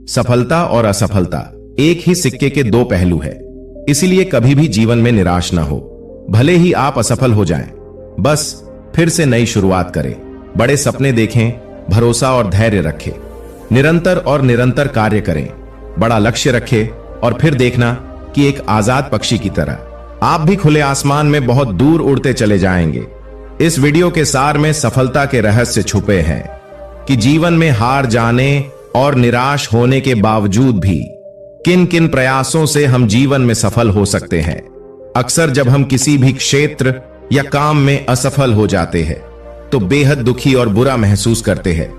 सफलता और असफलता एक ही सिक्के के दो पहलू है। इसीलिए कभी भी जीवन में निराश ना हो। भले ही आप असफल हो जाएं, बस फिर से नई शुरुआत करें। बड़े सपने देखें, भरोसा और धैर्य रखें। निरंतर कार्य करें। बड़ा लक्ष्य रखें और फिर देखना कि एक आजाद पक्षी की तरह आप भी खुले आसमान में बहुत दूर उड़ते चले जाएंगे। इस वीडियो के सार में सफलता के रहस्य छुपे हैं कि जीवन में हार जाने और निराश होने के बावजूद भी किन किन प्रयासों से हम जीवन में सफल हो सकते हैं। अक्सर जब हम किसी भी क्षेत्र या काम में असफल हो जाते हैं तो बेहद दुखी और बुरा महसूस करते हैं।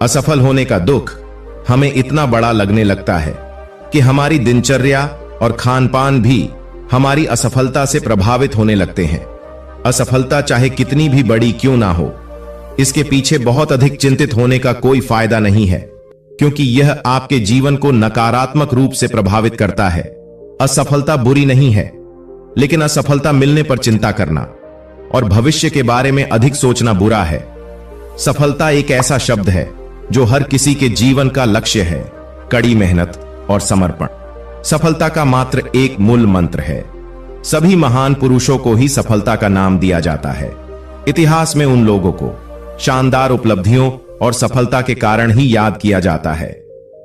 असफल होने का दुख हमें इतना बड़ा लगने लगता है कि हमारी दिनचर्या और खान-पान भी हमारी असफलता से प्रभावित होने लगते हैं। असफलता चाहे कितनी भी बड़ी क्यों ना हो, इसके पीछे बहुत अधिक चिंतित होने का कोई फायदा नहीं है, क्योंकि यह आपके जीवन को नकारात्मक रूप से प्रभावित करता है। असफलता बुरी नहीं है, लेकिन असफलता मिलने पर चिंता करना और भविष्य के बारे में अधिक सोचना बुरा है। सफलता एक ऐसा शब्द है जो हर किसी के जीवन का लक्ष्य है, कड़ी मेहनत और समर्पण। सफलता का मात्र एक मूल मंत्र है। सभी महान पुरुषों को ही सफलता का नाम दिया जाता है। इतिहास में उन लोगों को शानदार उपलब्धियों और सफलता के कारण ही याद किया जाता है।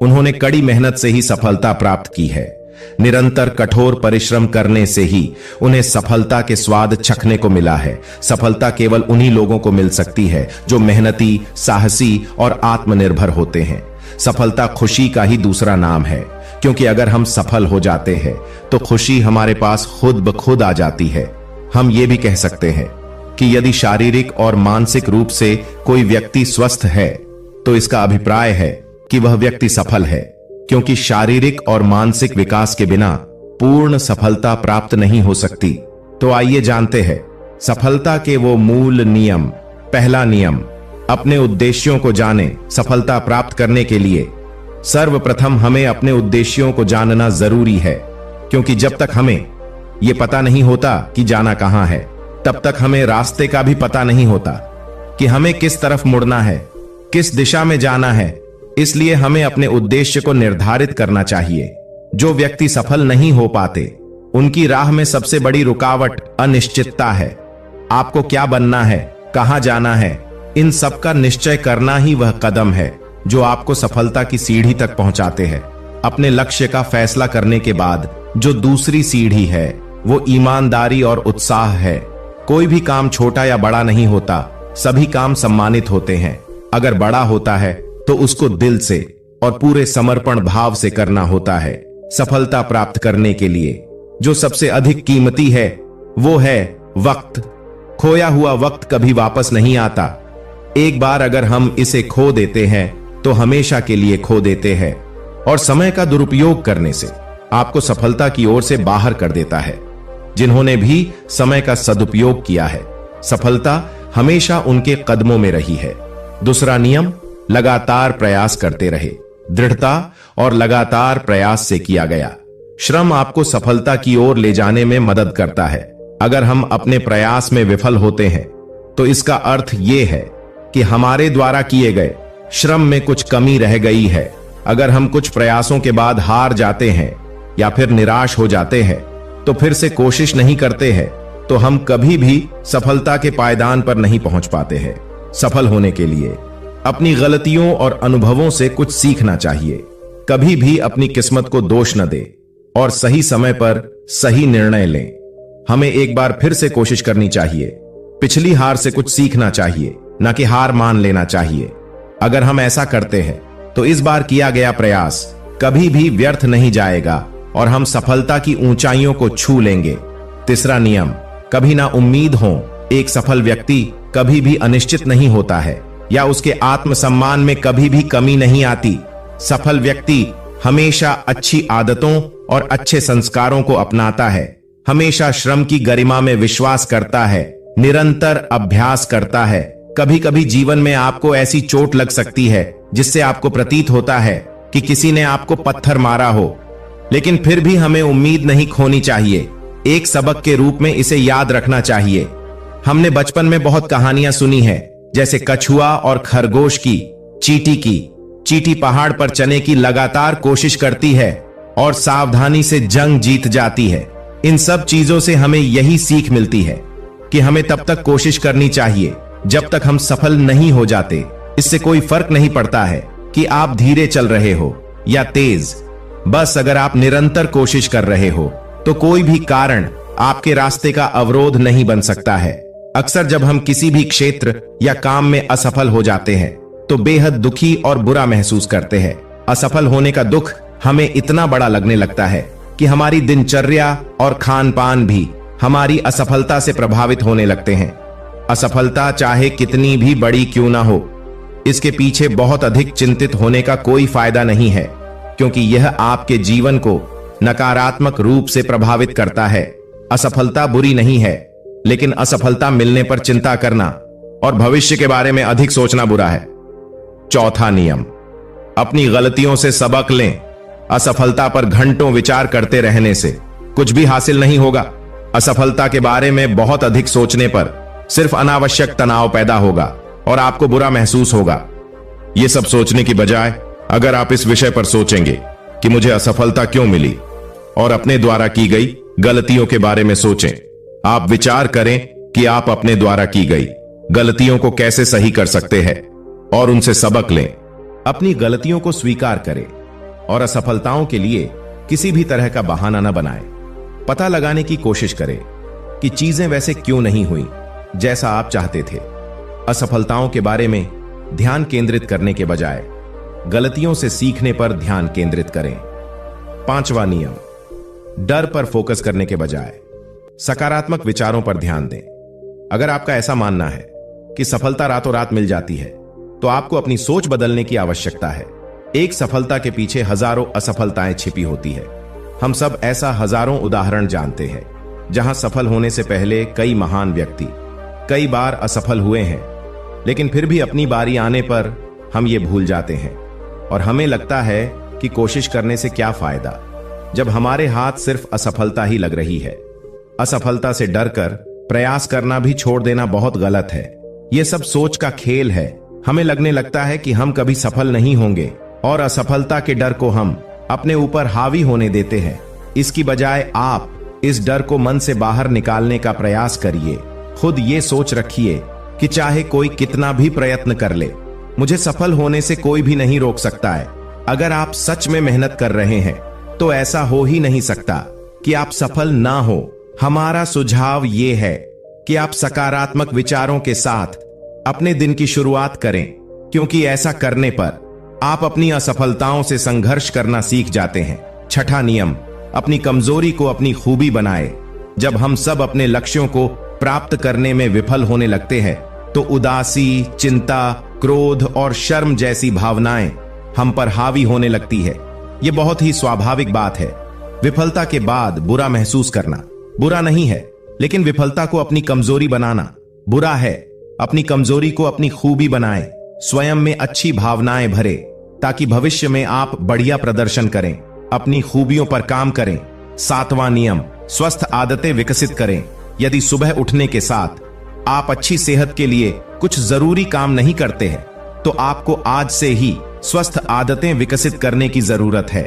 उन्होंने कड़ी मेहनत से ही सफलता प्राप्त की है। निरंतर कठोर परिश्रम करने से ही उन्हें सफलता के स्वाद चखने को मिला है। सफलता केवल उन्हीं लोगों को मिल सकती है जो मेहनती, साहसी और आत्मनिर्भर होते हैं। सफलता खुशी का ही दूसरा नाम है, क्योंकि अगर हम सफल हो जाते हैं तो खुशी हमारे पास खुद ब खुद आ जाती है। हम ये भी कह सकते हैं कि यदि शारीरिक और मानसिक रूप से कोई व्यक्ति स्वस्थ है तो इसका अभिप्राय है कि वह व्यक्ति सफल है, क्योंकि शारीरिक और मानसिक विकास के बिना पूर्ण सफलता प्राप्त नहीं हो सकती। तो आइए जानते हैं सफलता के वो मूल नियम। पहला नियम, अपने उद्देश्यों को जानें। सफलता प्राप्त करने के लिए सर्वप्रथम हमें अपने उद्देश्यों को जानना जरूरी है, क्योंकि जब तक हमें यह पता नहीं होता कि जाना कहां है, तब तक हमें रास्ते का भी पता नहीं होता कि हमें किस तरफ मुड़ना है, किस दिशा में जाना है। इसलिए हमें अपने उद्देश्य को निर्धारित करना चाहिए। जो व्यक्ति सफल नहीं हो पाते, उनकी राह में सबसे बड़ी रुकावट अनिश्चितता है। आपको क्या बनना है, कहां जाना है, इन सब का निश्चय करना ही वह कदम है जो आपको सफलता की सीढ़ी तक पहुंचाते हैं। अपने लक्ष्य का फैसला करने के बाद जो दूसरी सीढ़ी है वो ईमानदारी और उत्साह है। कोई भी काम छोटा या बड़ा नहीं होता, सभी काम सम्मानित होते हैं। अगर बड़ा होता है तो उसको दिल से और पूरे समर्पण भाव से करना होता है। सफलता प्राप्त करने के लिए जो सबसे अधिक कीमती है वो है वक्त। खोया हुआ वक्त कभी वापस नहीं आता। एक बार अगर हम इसे खो देते हैं तो हमेशा के लिए खो देते हैं, और समय का दुरुपयोग करने से आपको सफलता की ओर से बाहर कर देता है। जिन्होंने भी समय का सदुपयोग किया है, सफलता हमेशा उनके कदमों में रही है। दूसरा नियम, लगातार प्रयास करते रहे। दृढ़ता और लगातार प्रयास से किया गया श्रम आपको सफलता की ओर ले जाने में मदद करता है। अगर हम अपने प्रयास में विफल होते हैं तो इसका अर्थ यह है कि हमारे द्वारा किए गए श्रम में कुछ कमी रह गई है। अगर हम कुछ प्रयासों के बाद हार जाते हैं या फिर निराश हो जाते हैं तो फिर से कोशिश नहीं करते हैं तो हम कभी भी सफलता के पायदान पर नहीं पहुंच पाते हैं। सफल होने के लिए अपनी गलतियों और अनुभवों से कुछ सीखना चाहिए। कभी भी अपनी किस्मत को दोष न दे और सही समय पर सही निर्णय लें। हमें एक बार फिर से कोशिश करनी चाहिए। पिछली हार से कुछ सीखना चाहिए, न कि हार मान लेना चाहिए। अगर हम ऐसा करते हैं तो इस बार किया गया प्रयास कभी भी व्यर्थ नहीं जाएगा और हम सफलता की ऊंचाइयों को छू लेंगे। तीसरा नियम, कभी ना उम्मीद हो। एक सफल व्यक्ति कभी भी अनिश्चित नहीं होता है या उसके आत्मसम्मान में कभी भी कमी नहीं आती। सफल व्यक्ति हमेशा अच्छी आदतों और अच्छे संस्कारों को अपनाता है, हमेशा श्रम की गरिमा में विश्वास करता है, निरंतर अभ्यास करता है। कभी कभी जीवन में आपको ऐसी चोट लग सकती है जिससे आपको प्रतीत होता है कि किसी ने आपको पत्थर मारा हो, लेकिन फिर भी हमें उम्मीद नहीं खोनी चाहिए। एक सबक के रूप में इसे याद रखना चाहिए। हमने बचपन में बहुत कहानियां सुनी है, जैसे कछुआ और खरगोश की, चींटी की। चींटी पहाड़ पर चने की लगातार कोशिश करती है और सावधानी से जंग जीत जाती है। इन सब चीजों से हमें यही सीख मिलती है कि हमें तब तक कोशिश करनी चाहिए जब तक हम सफल नहीं हो जाते। इससे कोई फर्क नहीं पड़ता है कि आप धीरे चल रहे हो या तेज। बस अगर आप निरंतर कोशिश कर रहे हो तो कोई भी कारण आपके रास्ते का अवरोध नहीं बन सकता है। अक्सर जब हम किसी भी क्षेत्र या काम में असफल हो जाते हैं तो बेहद दुखी और बुरा महसूस करते हैं। असफल होने का दुख हमें इतना बड़ा लगने लगता है कि हमारी दिनचर्या और खान पान भी हमारी असफलता से प्रभावित होने लगते हैं। असफलता चाहे कितनी भी बड़ी क्यों ना हो, इसके पीछे बहुत अधिक चिंतित होने का कोई फायदा नहीं है, क्योंकि यह आपके जीवन को नकारात्मक रूप से प्रभावित करता है। असफलता बुरी नहीं है, लेकिन असफलता मिलने पर चिंता करना और भविष्य के बारे में अधिक सोचना बुरा है। चौथा नियम, अपनी गलतियों से सबक लें। असफलता पर घंटों विचार करते रहने से कुछ भी हासिल नहीं होगा। असफलता के बारे में बहुत अधिक सोचने पर सिर्फ अनावश्यक तनाव पैदा होगा और आपको बुरा महसूस होगा। यह सब सोचने की बजाय अगर आप इस विषय पर सोचेंगे कि मुझे असफलता क्यों मिली और अपने द्वारा की गई गलतियों के बारे में सोचें। आप विचार करें कि आप अपने द्वारा की गई गलतियों को कैसे सही कर सकते हैं और उनसे सबक लें। अपनी गलतियों को स्वीकार करें और असफलताओं के लिए किसी भी तरह का बहाना न बनाएं। पता लगाने की कोशिश करें कि चीजें वैसे क्यों नहीं हुई जैसा आप चाहते थे। असफलताओं के बारे में ध्यान केंद्रित करने के बजाय गलतियों से सीखने पर ध्यान केंद्रित करें। पांचवा नियम, डर पर फोकस करने के बजाय सकारात्मक विचारों पर ध्यान दें। अगर आपका ऐसा मानना है कि सफलता रातों रात मिल जाती है, तो आपको अपनी सोच बदलने की आवश्यकता है। एक सफलता के पीछे हजारों असफलताएं छिपी होती है। हम सब ऐसा हजारों उदाहरण जानते हैं जहां सफल होने से पहले कई महान व्यक्ति कई बार असफल हुए हैं, लेकिन फिर भी अपनी बारी आने पर हम ये भूल जाते हैं और हमें लगता है कि कोशिश करने से क्या फायदा, जब हमारे हाथ सिर्फ असफलता ही लग रही है। असफलता से डरकर प्रयास करना भी छोड़ देना बहुत गलत है। यह सब सोच का खेल है। हमें लगने लगता है कि हम कभी सफल नहीं होंगे और असफलता के डर को हम अपने ऊपर हावी होने देते हैं। इसकी बजाय आप इस डर को मन से बाहर निकालने का प्रयास करिए। खुद ये सोच रखिए कि चाहे कोई कितना भी प्रयत्न कर ले, मुझे सफल होने से कोई भी नहीं रोक सकता है। अगर आप सच में मेहनत कर रहे हैं तो ऐसा हो ही नहीं सकता कि आप सफल ना हो। हमारा सुझाव ये है कि आप सकारात्मक विचारों के साथ अपने दिन की शुरुआत करें, क्योंकि ऐसा करने पर आप अपनी असफलताओं से संघर्ष करना सीख जाते हैं। छठा नियम, अपनी कमजोरी को अपनी खूबी बनाए। जब हम सब अपने लक्ष्यों को प्राप्त करने में विफल होने लगते हैं तो उदासी, चिंता, क्रोध और शर्म जैसी भावनाएं हम पर हावी होने लगती है। यह बहुत ही स्वाभाविक बात है। विफलता के बाद बुरा महसूस करना बुरा नहीं है, लेकिन विफलता को अपनी कमजोरी बनाना बुरा है। अपनी कमजोरी को अपनी खूबी बनाएं। स्वयं में अच्छी भावनाएं भरे ताकि भविष्य में आप बढ़िया प्रदर्शन करें। अपनी खूबियों पर काम करें। सातवां नियम, स्वस्थ आदतें विकसित करें। यदि सुबह उठने के साथ आप अच्छी सेहत के लिए कुछ जरूरी काम नहीं करते हैं तो आपको आज से ही स्वस्थ आदतें विकसित करने की जरूरत है।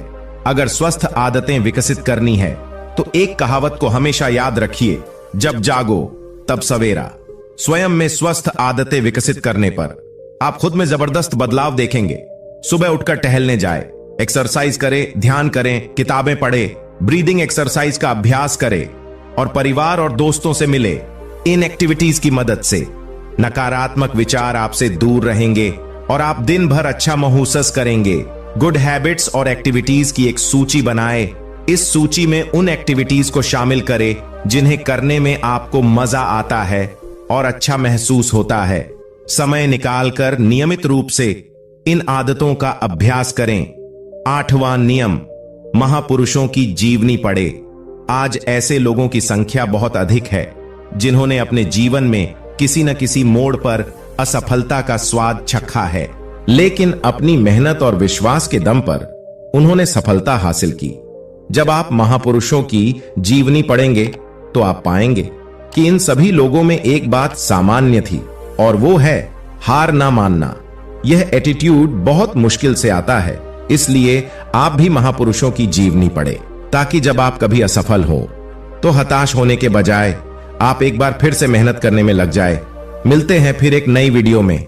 अगर स्वस्थ आदतें विकसित करनी है तो एक कहावत को हमेशा याद रखिए, जब जागो तब सवेरा। स्वयं में स्वस्थ आदतें विकसित करने पर आप खुद में जबरदस्त बदलाव देखेंगे। सुबह उठकर टहलने जाए, एक्सरसाइज करें, ध्यान करें, किताबें पढ़ें, ब्रीदिंग एक्सरसाइज का अभ्यास करें और परिवार और दोस्तों से मिले। इन एक्टिविटीज की मदद से नकारात्मक विचार आपसे दूर रहेंगे और आप दिन भर अच्छा महसूस करेंगे। गुड हैबिट्स और एक्टिविटीज की एक सूची बनाएं। इस सूची में उन एक्टिविटीज को शामिल करें जिन्हें करने में आपको मजा आता है और अच्छा महसूस होता है। समय निकालकर नियमित रूप से इन आदतों का अभ्यास करें। आठवां नियम, महापुरुषों की जीवनी पढ़े। आज ऐसे लोगों की संख्या बहुत अधिक है जिन्होंने अपने जीवन में किसी न किसी मोड़ पर असफलता का स्वाद चखा है, लेकिन अपनी मेहनत और विश्वास के दम पर उन्होंने सफलता हासिल की। जब आप महापुरुषों की जीवनी पढ़ेंगे तो आप पाएंगे कि इन सभी लोगों में एक बात सामान्य थी और वो है हार ना मानना। यह एटीट्यूड बहुत मुश्किल से आता है, इसलिए आप भी महापुरुषों की जीवनी पढ़े, ताकि जब आप कभी असफल हो तो हताश होने के बजाय आप एक बार फिर से मेहनत करने में लग जाए। मिलते हैं फिर एक नई वीडियो में।